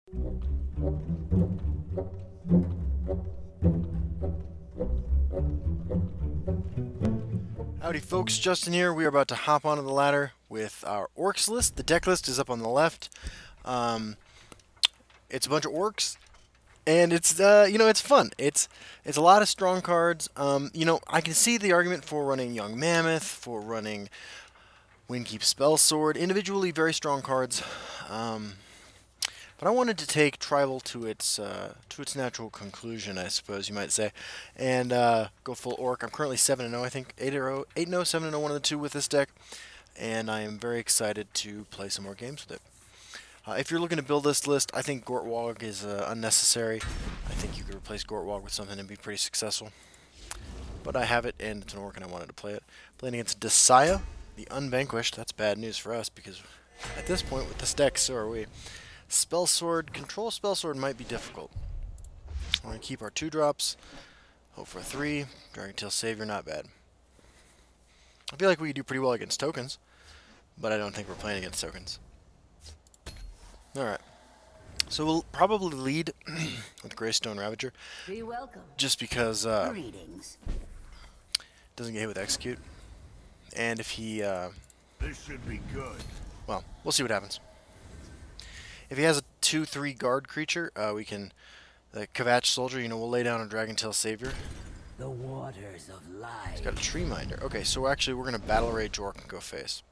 Howdy folks, Justin here. We are about to hop onto the ladder with our orcs list. The deck list is up on the left. It's a bunch of orcs, and it's it's fun. It's a lot of strong cards. I can see the argument for running Young Mammoth, for running Windkeep Spellsword. Individually very strong cards. But I wanted to take Tribal to its natural conclusion, I suppose you might say, and go full Orc. I'm currently 7-0, I think 8-0, 8-0, 7-0, one of the two with this deck, and I am very excited to play some more games with it. If you're looking to build this list, I think Gortwog is unnecessary. I think you could replace Gortwog with something and be pretty successful. But I have it, and it's an Orc, and I wanted to play it. Playing against Desaya, the Unvanquished. That's bad news for us, because at this point with this deck, so are we. Spellsword, control Spellsword might be difficult. We're going to keep our 2-drops, hope for a 3, Dragontail Savior, not bad. I feel like we do pretty well against tokens, but I don't think we're playing against tokens. Alright, so we'll probably lead with Greystone Ravager, Be welcome. just because Greetings. doesn't get hit with Execute, and if he, This should be good. well, we'll see what happens. If he has a 2/3 guard creature, we can, the Kvatch Soldier, we'll lay down a Dragontail Savior. The waters of life. He's got a Tree Minder. Okay, so actually we're going to Battle Rage Orc and go face.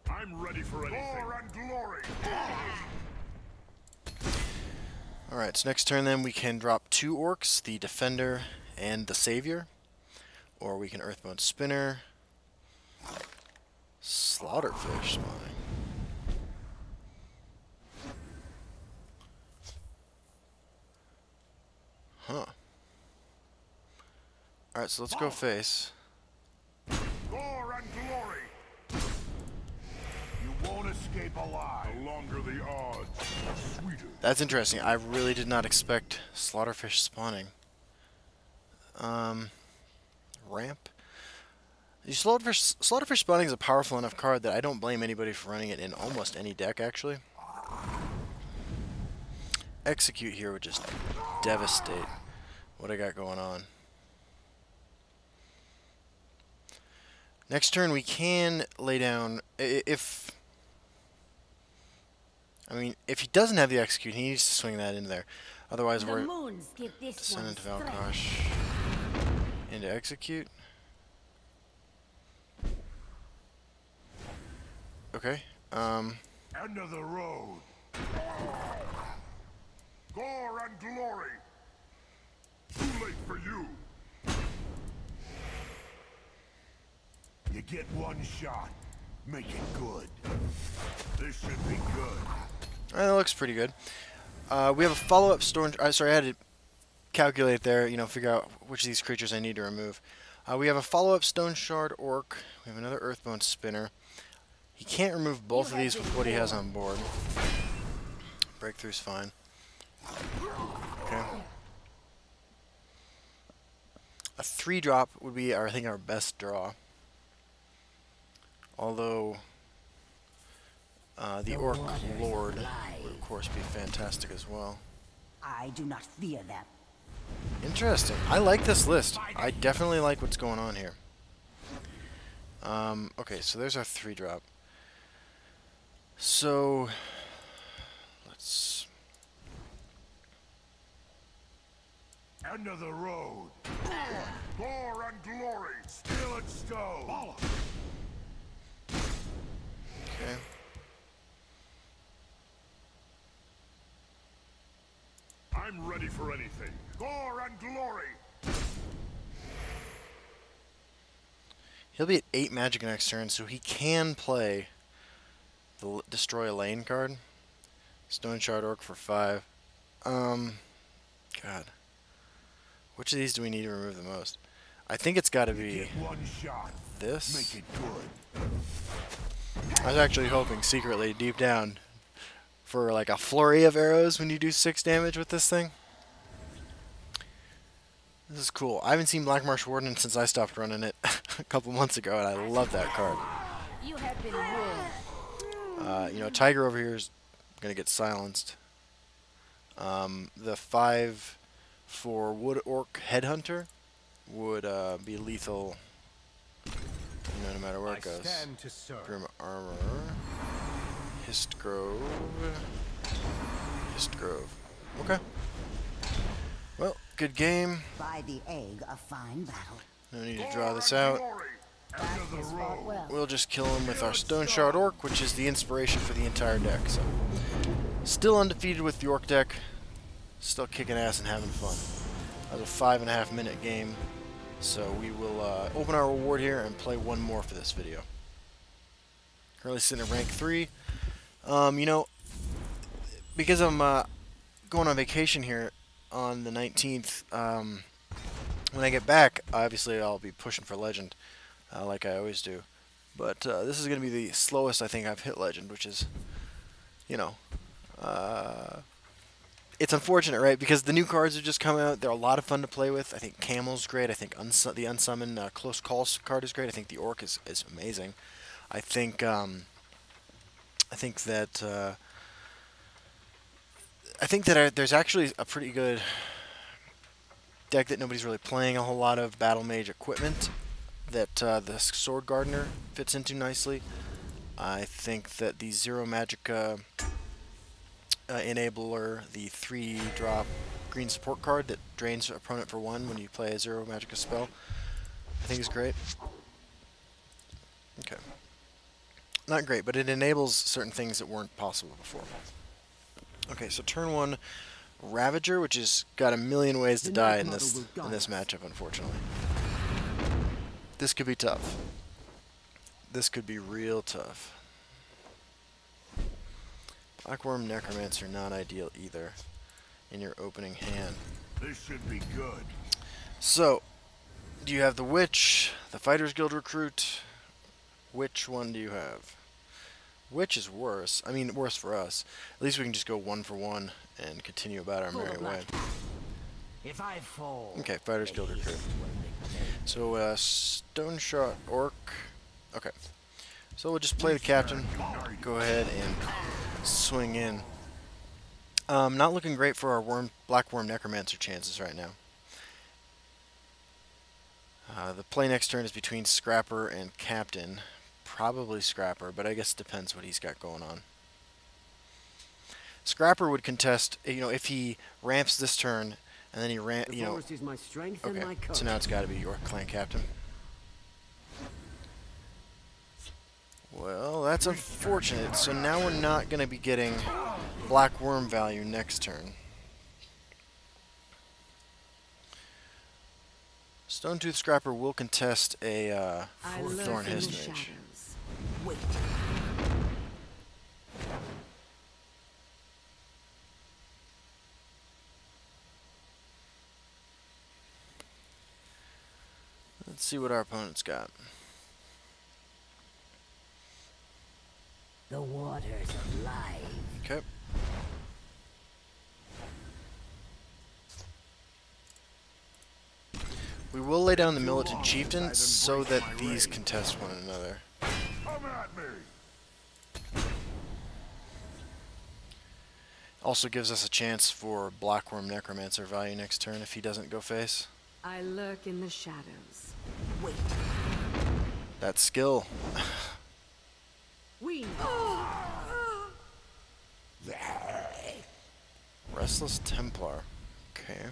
I'm ready for anything. Gore and glory. Alright, so next turn then we can drop 2 Orcs, the Defender and the Savior. Or we can Earthbound Spinner. Slaughterfish spawning. Huh. Alright, so let's go face. Gore and glory. You won't escape alive. The longer the odds, the sweeter. That's interesting. I really did not expect Slaughterfish spawning. Ramp. Slaughterfish spawning is a powerful enough card that I don't blame anybody for running it in almost any deck, actually. Execute here would just devastate what I got going on. Next turn we can lay down, if he doesn't have the Execute, he needs to swing that into there. Otherwise we're send into Valkosh into Execute. Okay. End of the road. Gore and glory. Too late for you. You get one shot. Make it good. This should be good. Alright, that looks pretty good. We have a follow-up Stoneshard. Sorry, I had to calculate there, figure out which of these creatures I need to remove. We have a follow-up Stoneshard Orc. We have another Earthbone Spinner. He can't remove both of these with what he has on board. Breakthrough's fine. Okay. A 3-drop would be, I think, our best draw. Although the Orc Lord would, of course, be fantastic as well. I do not fear them. Interesting. I like this list. I definitely like what's going on here. Okay, so there's our 3-drop. So let's... End of the road. Gore and glory. Steel and stone. Okay. I'm ready for anything. Gore and glory. He'll be at 8 magic next turn, so he can play the Destroy a Lane card. Stoneshard Orc for 5. God. Which of these do we need to remove the most? I think it's got to be this. Make it good. I was actually hoping secretly, deep down, for like a flurry of arrows when you do 6 damage with this thing. This is cool. I haven't seen Black Marsh Warden since I stopped running it a couple months ago, and I love that card. You have been warned. Tiger over here is going to get silenced. The 5 for Wood Orc Headhunter would be lethal, no matter where it goes. Grim Armor, Histgrove, Histgrove. Okay. Well, good game. By the egg, a fine battle. No need to draw this out. We'll just kill him with our Stoneshard Orc, which is the inspiration for the entire deck. So, still undefeated with the Orc deck. Still kicking ass and having fun. That was a 5.5 minute game. So we will open our reward here and play one more for this video. Currently sitting at rank 3. You know, because I'm going on vacation here on the 19th, when I get back, obviously I'll be pushing for Legend, like I always do. But this is going to be the slowest I think I've hit Legend, which is, you know, it's unfortunate, right? Because the new cards have just come out. They're a lot of fun to play with. I think Camel's great. I think the Unsummon Close Calls card is great. I think the Orc is amazing. I think that there's actually a pretty good deck that nobody's really playing a whole lot of, Battle Mage equipment, that the Sword Gardener fits into nicely. I think that the Zero Magicka Enabler, the 3-drop green support card that drains your opponent for 1 when you play a Zero Magicka spell, I think is great. Okay. Not great, but it enables certain things that weren't possible before. Okay, so turn 1, Ravager, which has got a million ways to die in this matchup, unfortunately. This could be tough. This could be real tough. Blackworm Necromancer, not ideal either in your opening hand. This should be good. So, do you have the Witch, the Fighters Guild Recruit? Which one do you have? Which is worse? I mean, worse for us. At least we can just go 1 for 1 and continue about our merry way. If I fall, okay, Fighters Guild Recruit. So, Stoneshard Orc. Okay. So we'll just play the captain. Go ahead and swing in. Not looking great for our Blackworm Necromancer chances right now. The play next turn is between Scrapper and Captain. Probably Scrapper, but I guess it depends what he's got going on. Scrapper would contest, you know, if he ramps this turn, and then he you know. Okay, so now it's got to be your clan captain. Well, that's unfortunate. So now we're not going to be getting Black Worm value next turn. Stonetooth Scrapper will contest a Thorn Histmage. wait. Let's see what our opponent's got. The waters of life. Okay. We will lay down the Militant Chieftain so that these contest one another. Come at me. Also gives us a chance for Blackworm Necromancer value next turn if he doesn't go face. I lurk in the shadows. Wait. That skill. We Restless Templar. Okay.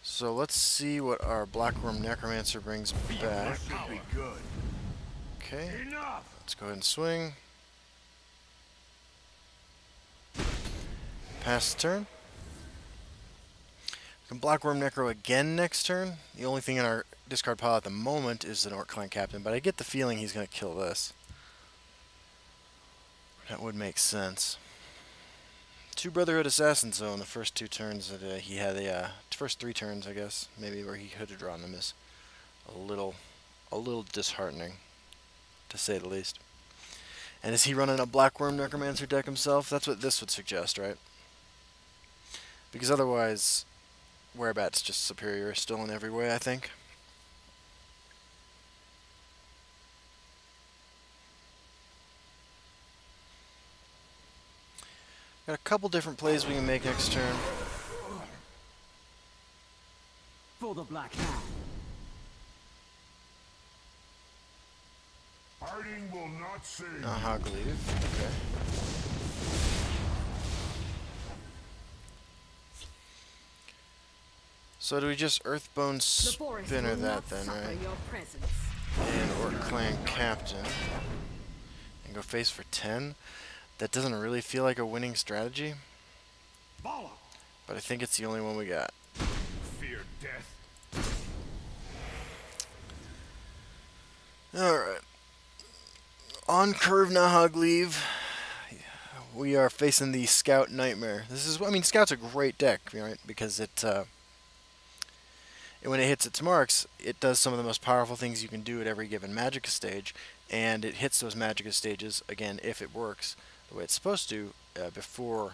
So let's see what our Blackworm Necromancer brings back. This should be good. Okay. Enough. Let's go ahead and swing. Pass the turn. We can Blackworm Necro again next turn. The only thing in our discard pile at the moment is the Orc Clan Captain, but I get the feeling he's going to kill this. That would make sense. 2 Brotherhood Assassins, though, in the first 2 turns that he had the first 3 turns, I guess, maybe where he could have drawn them, is a little disheartening, to say the least. And is he running a Blackworm Necromancer deck himself? That's what this would suggest, right? Because otherwise, Werebat's just superior still in every way, I think. Got a couple different plays we can make next turn. For the Black Hand. Hiding will not save. Hog leave. Okay. So do we just Earthbone The forest Spinner will that not then, suffer right? your presence. And Orc Clan Captain. And go face for 10. That doesn't really feel like a winning strategy. Follow. But I think it's the only one we got. Fear death. Alright. On curve Nahag leave. We are facing the Scout Nightmare. This is, I mean, Scout's a great deck, right? Because it, when it hits its marks, it does some of the most powerful things you can do at every given Magicka stage, and it hits those Magicka stages, again, if it works the way it's supposed to, before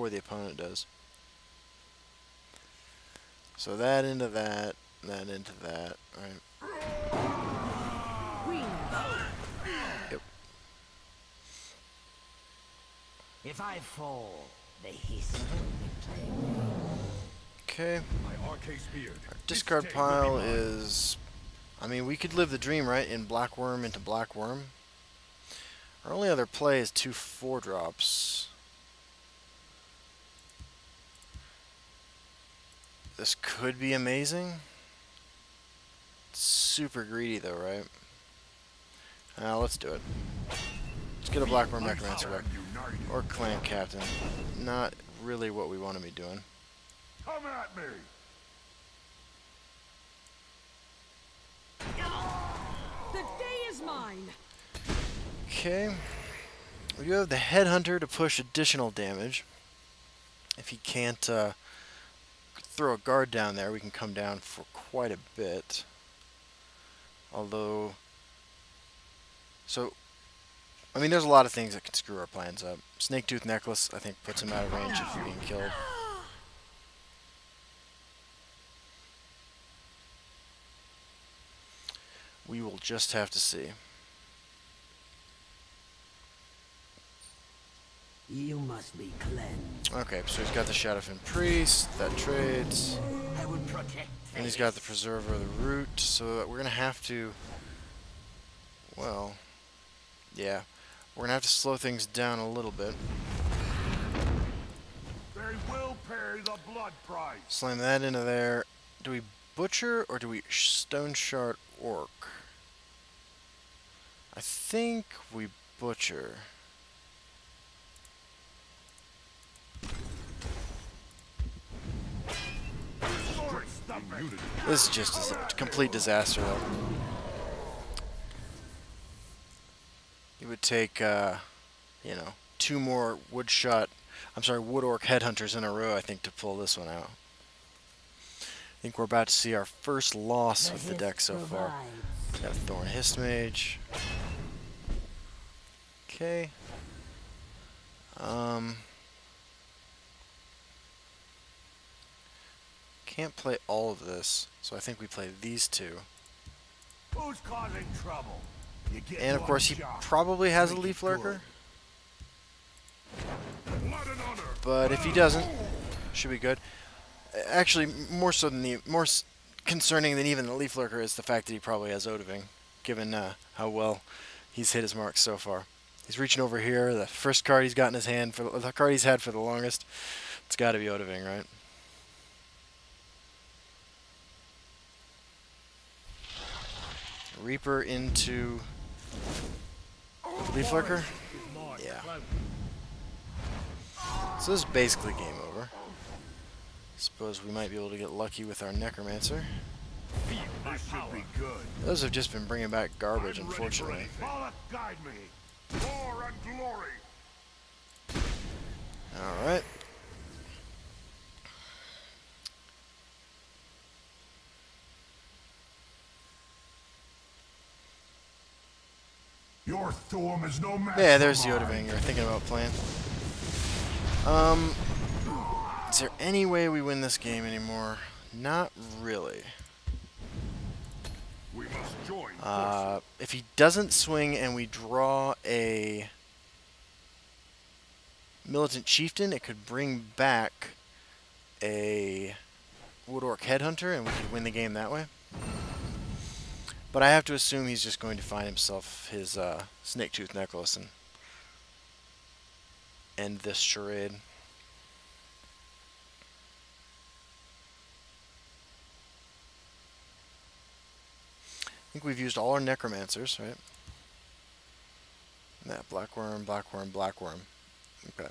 the opponent does. So that into that, that into that, right? Yep. If I fall, the hiss of victory. Okay. My Arcade Beard. Discard This day pile will be mine. is... I mean, we could live the dream, right? In Black Worm into Black Worm. Our only other play is 2 4-drops. This could be amazing. Super greedy, though, right? Let's do it. Let's get a Black Worm Necromancer back. United. Or Clan Captain. Not really what we want to be doing. Come at me. The day is mine. Okay. We do have the Headhunter to push additional damage. If he can't throw a guard down there, we can come down for quite a bit. Although... So, I mean, there's a lot of things that can screw our plans up. Snake-Tooth Necklace, I think, puts him out of range if being killed. We will just have to see. You must be cleansed. Okay, so he's got the Shadowfin Priest, that trades. I would protect. And he's got the Preserver of the Root, so we're going to have to... Well... Yeah. We're going to have to slow things down a little bit. They will pay the blood price. Slam that into there. Do we Butcher or do we Stoneshard Orc? I think we Butcher. This is just a complete disaster, though. You would take, you know, 2 more Wood Orc Headhunters in a row, I think, to pull this one out. I think we're about to see our first loss with the deck so far. Got a Thorn Histmage. Okay. Can't play all of this, so I think we play these 2. Who's causing trouble? You get And of one course he shot. probably has a Make it Leaf Lurker, good. Blood and honor. but if he doesn't, should be good. Actually, more so than concerning than even the Leaf Lurker is the fact that he probably has Odoving, given how well he's hit his marks so far. He's reaching over here. The first card he's got in his hand, for the card he's had for the longest, it's got to be Odoving, right? Reaper into Leaf Lurker. Yeah. So this is basically game over. Suppose we might be able to get lucky with our Necromancer. This should be good. Those have just been bringing back garbage, I'm ready for unfortunately. anything. Pollock, guide me. War and glory. Alright. Your Thorm is no match. Yeah, there's for the mine. Odoving you're thinking about playing. Is there any way we win this game anymore? Not really. We must join forces. If he doesn't swing and we draw a Militant Chieftain, it could bring back a Wood Orc Headhunter, and we could win the game that way. But I have to assume he's just going to find himself his Snake-Tooth Necklace and end this charade. I think we've used all our Necromancers, right? That Blackworm, Blackworm, Blackworm. Okay.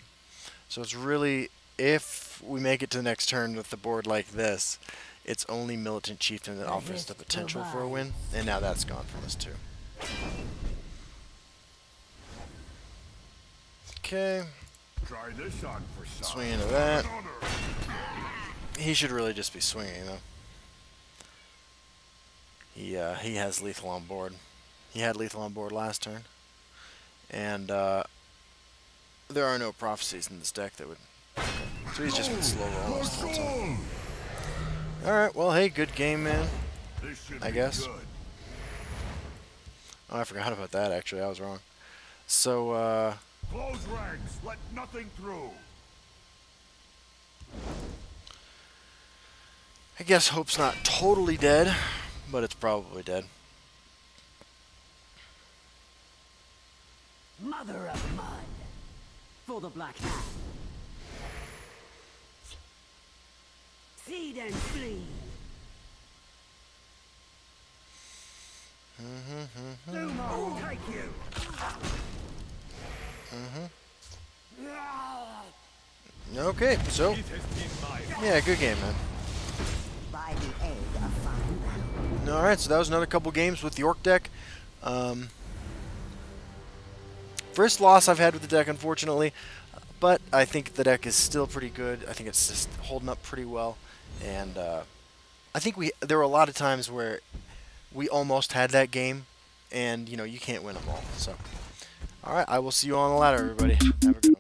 So it's really, if we make it to the next turn with the board like this, it's only Militant Chieftain that offers the potential for a win, and now that's gone from us too. Okay. Try this on for size. Swing into that. He should really just be swinging though. He has lethal on board. He had lethal on board last turn, and there are no prophecies in this deck that would. So he's just been slow rolling most of the time. All right, well, hey, good game, man. I guess. Oh, I forgot about that. Actually, I was wrong. So close ranks. Let nothing through. I guess Hope's not totally dead, but it's probably dead. Mother of mud. For the Black Hand. Seed and flee. Doom will take you. Okay, so yeah, good game, man. By the aid of fine battle. All right, so that was another couple games with the Orc deck. First loss I've had with the deck, unfortunately, but I think the deck is still pretty good. I think it's just holding up pretty well, and I think there were a lot of times where we almost had that game, and you know, you can't win them all. So, all right, I will see you on the ladder, everybody. Have a good